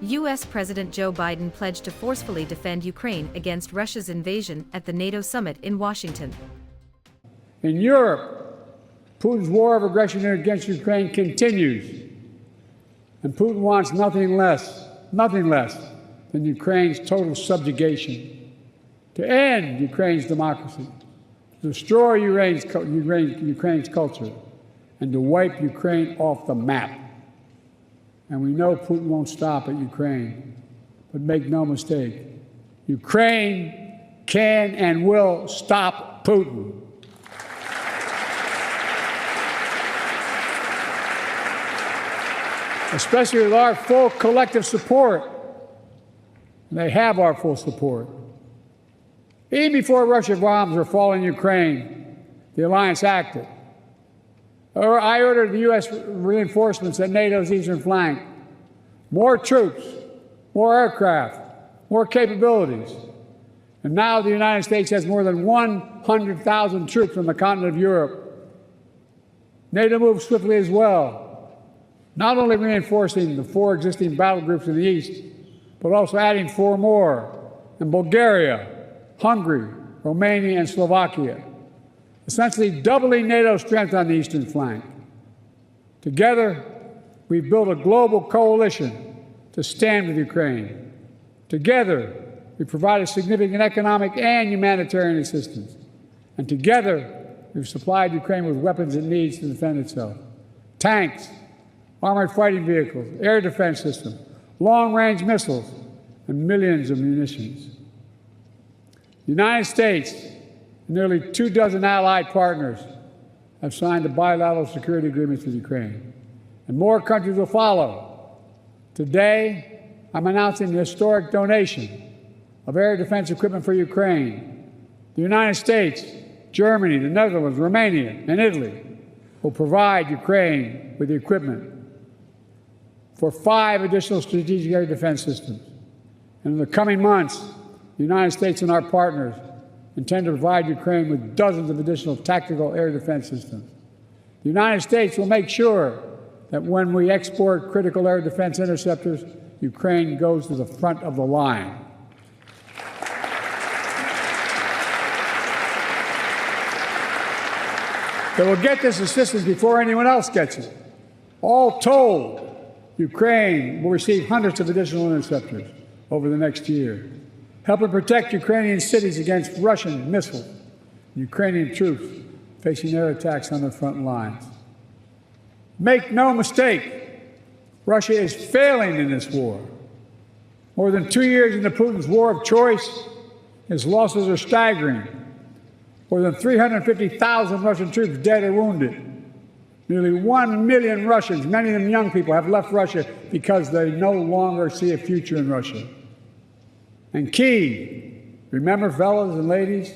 U.S. President Joe Biden pledged to forcefully defend Ukraine against Russia's invasion at the NATO summit in Washington. In Europe, Putin's war of aggression against Ukraine continues, and Putin wants nothing less than Ukraine's total subjugation, to end Ukraine's democracy, to destroy Ukraine's culture, and to wipe Ukraine off the map. And we know Putin won't stop at Ukraine, but make no mistake, Ukraine can and will stop Putin. Especially with our full collective support. And they have our full support. Even before Russian bombs were falling in Ukraine, the alliance acted. I ordered the U.S. reinforcements at NATO's eastern flank. More troops, more aircraft, more capabilities. And now the United States has more than 100,000 troops on the continent of Europe. NATO moved swiftly as well, not only reinforcing the 4 existing battle groups in the east, but also adding 4 more in Bulgaria, Hungary, Romania, and Slovakia, essentially doubling NATO's strength on the eastern flank. Together, we've built a global coalition to stand with Ukraine. Together, we provided significant economic and humanitarian assistance. And together, we've supplied Ukraine with weapons it needs to defend itself. Tanks, armored fighting vehicles, air defense systems, long-range missiles, and millions of munitions. The United States and nearly 24 allied partners have signed a bilateral security agreements with Ukraine, and more countries will follow. Today, I'm announcing the historic donation of air defense equipment for Ukraine. The United States, Germany, the Netherlands, Romania, and Italy will provide Ukraine with the equipment for 5 additional strategic air defense systems. And in the coming months, the United States and our partners intend to provide Ukraine with dozens of additional tactical air defense systems. The United States will make sure that when we export critical air defense interceptors, Ukraine goes to the front of the line. They will get this assistance before anyone else gets it. All told, Ukraine will receive hundreds of additional interceptors over the next year, helping protect Ukrainian cities against Russian missiles and Ukrainian troops facing air attacks on the front lines. Make no mistake, Russia is failing in this war. More than 2 years into Putin's war of choice, his losses are staggering. More than 350,000 Russian troops dead or wounded. Nearly 1 million Russians, many of them young people, have left Russia because they no longer see a future in Russia. And Kyiv, remember, fellas and ladies,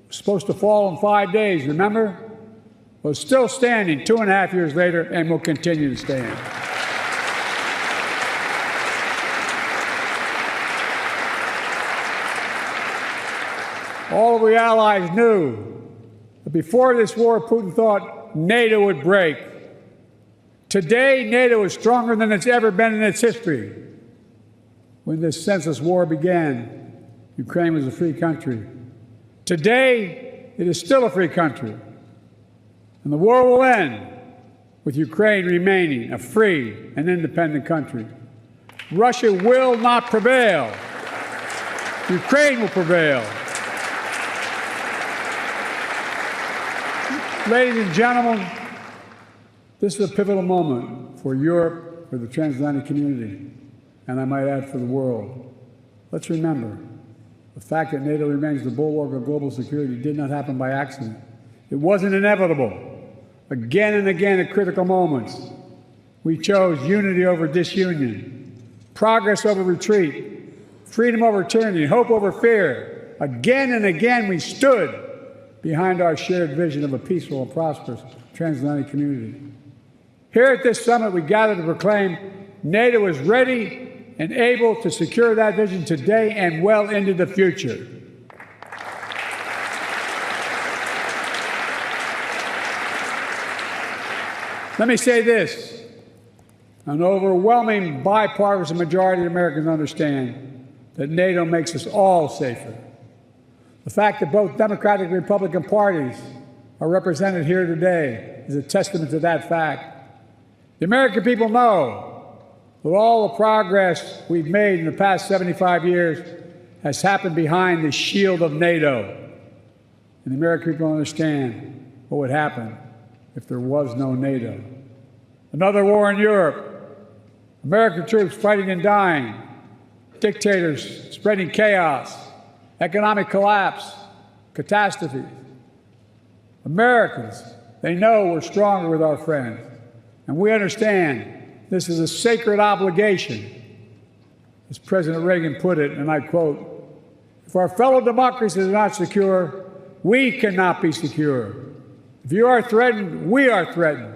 was supposed to fall in 5 days, remember? Was still standing 2.5 years later and will continue to stand. All of the allies knew that before this war, Putin thought NATO would break. Today, NATO is stronger than it's ever been in its history. When this senseless war began, Ukraine was a free country. Today, it is still a free country. And the war will end with Ukraine remaining a free and independent country. Russia will not prevail. Ukraine will prevail. Ladies and gentlemen, this is a pivotal moment for Europe, for the transatlantic community, and I might add for the world. Let's remember, the fact that NATO remains the bulwark of global security did not happen by accident. It wasn't inevitable. Again and again at critical moments, we chose unity over disunion, progress over retreat, freedom over tyranny, hope over fear. Again and again we stood behind our shared vision of a peaceful and prosperous transatlantic community. Here at this summit, we gather to proclaim NATO is ready and able to secure that vision today and well into the future. Let me say this. An overwhelming bipartisan majority of Americans understand that NATO makes us all safer. The fact that both Democratic and Republican parties are represented here today is a testament to that fact. The American people know that all the progress we've made in the past 75 years has happened behind the shield of NATO. And the American people understand what would happen if there was no NATO. Another war in Europe, American troops fighting and dying, dictators spreading chaos, economic collapse, catastrophes. Americans, they know we're stronger with our friends, and we understand this is a sacred obligation. As President Reagan put it, and I quote, "If our fellow democracies are not secure, we cannot be secure. If you are threatened, we are threatened.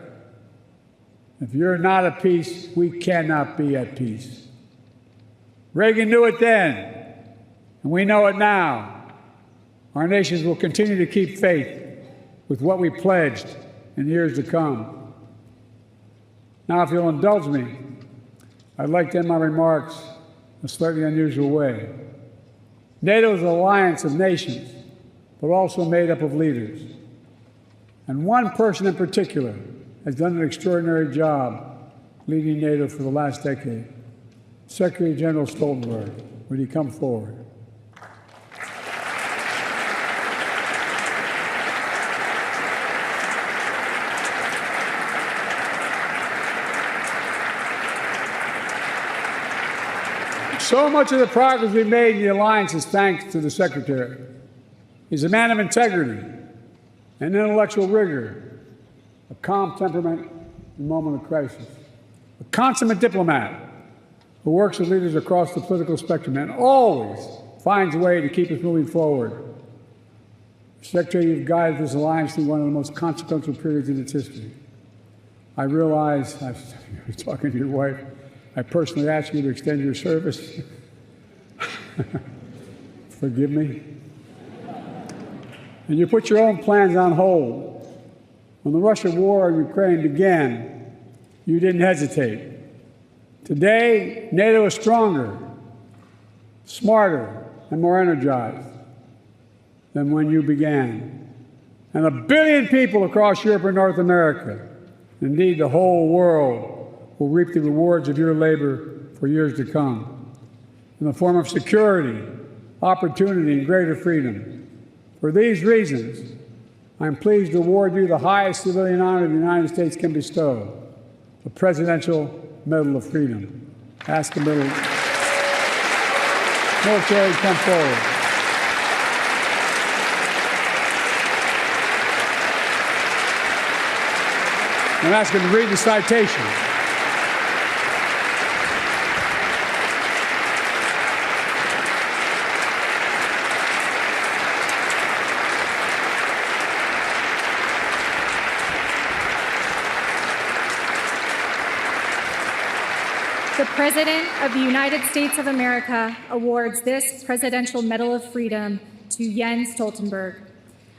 If you're not at peace, we cannot be at peace." Reagan knew it then, and we know it now. Our nations will continue to keep faith with what we pledged in years to come. Now, if you'll indulge me, I'd like to end my remarks in a slightly unusual way. NATO is an alliance of nations, but also made up of leaders. And one person in particular has done an extraordinary job leading NATO for the last decade. Secretary General Stoltenberg, would he come forward? So much of the progress we've made in the alliance is thanks to the Secretary. He's a man of integrity and intellectual rigor, a calm temperament in a moment of crisis, a consummate diplomat who works with leaders across the political spectrum and always finds a way to keep us moving forward. Secretary, you've guided this alliance through one of the most consequential periods in its history. I realize, I was talking to your wife, I personally asked you to extend your service. Forgive me. And you put your own plans on hold. When the Russian war in Ukraine began, you didn't hesitate. Today, NATO is stronger, smarter, and more energized than when you began. And 1 billion people across Europe and North America, indeed the whole world, will reap the rewards of your labor for years to come in the form of security, opportunity, and greater freedom. For these reasons, I'm pleased to award you the highest civilian honor the United States can bestow, the Presidential Medal of Freedom. Ask the military to come forward. I'm asking to read the citation. The President of the United States of America awards this Presidential Medal of Freedom to Jens Stoltenberg.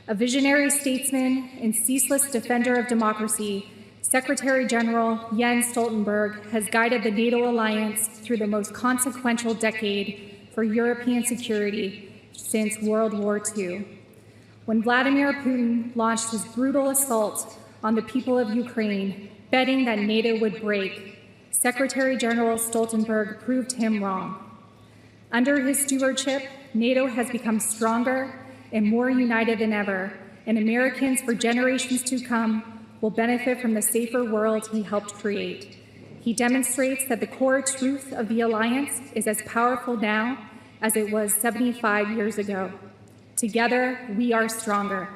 A visionary statesman and ceaseless defender of democracy, Secretary General Jens Stoltenberg has guided the NATO alliance through the most consequential decade for European security since World War II. When Vladimir Putin launched his brutal assault on the people of Ukraine, betting that NATO would break, Secretary General Stoltenberg proved him wrong. Under his stewardship, NATO has become stronger and more united than ever, and Americans for generations to come will benefit from the safer world he helped create. He demonstrates that the core truth of the alliance is as powerful now as it was 75 years ago. Together, we are stronger.